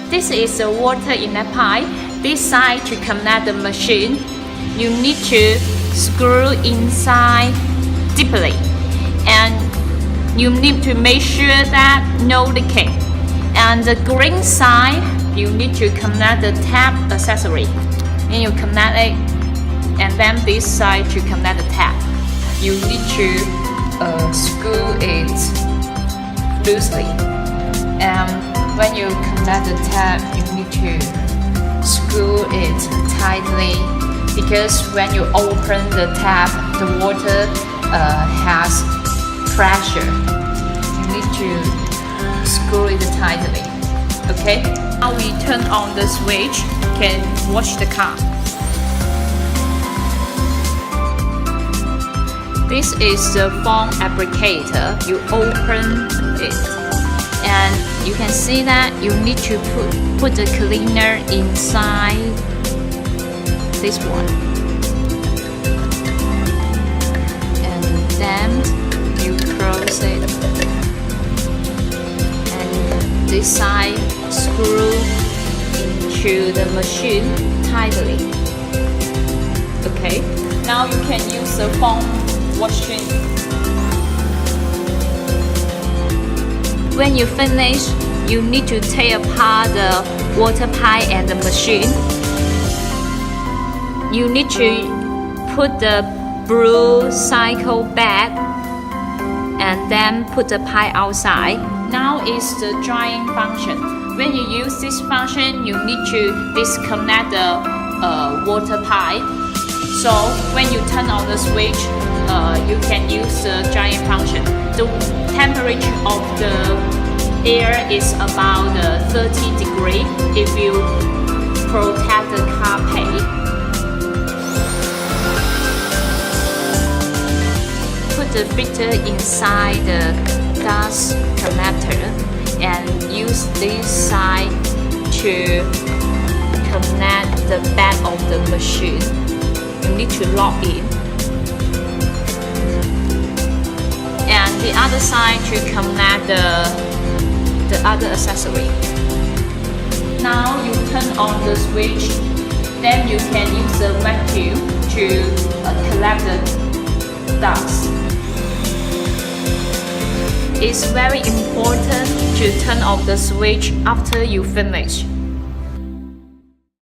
This is the water in the pipe. This side to connect the machine, you need to screw inside deeply, and you need to make sure that no leaking. And the green side, you need to connect the tap accessory. Then you connect it, and then this side to connect the tap. You need to screw it loosely. And when you connect the tap, you need to screw it tightly, because when you open the tap, the water has pressure. You need to screw it tightly. Okay? Now we turn on the switch, can wash the car. This is the foam applicator. You open it, and you can see that you need to put the cleaner inside this one, and then you close it, and this side screw into the machine tightly. Okay, now you can use the foam washing. When you finish, you need to take apart the water pipe and the machine. You need to put the blue cycle back, and then put the pipe outside. Now is the drying function. When you use this function, you need to disconnect the water pipe. So when you turn on the switch, you can use the drying function. The temperature of the air is about 30 degrees if you protect the carpet. Put the filter inside the gas connector and use this side to connect the back of the machine. You need to lock in. And the other side to connect the other accessory. Now you turn on the switch, then you can use the vacuum to collect the dust. It's very important to turn off the switch after you finish.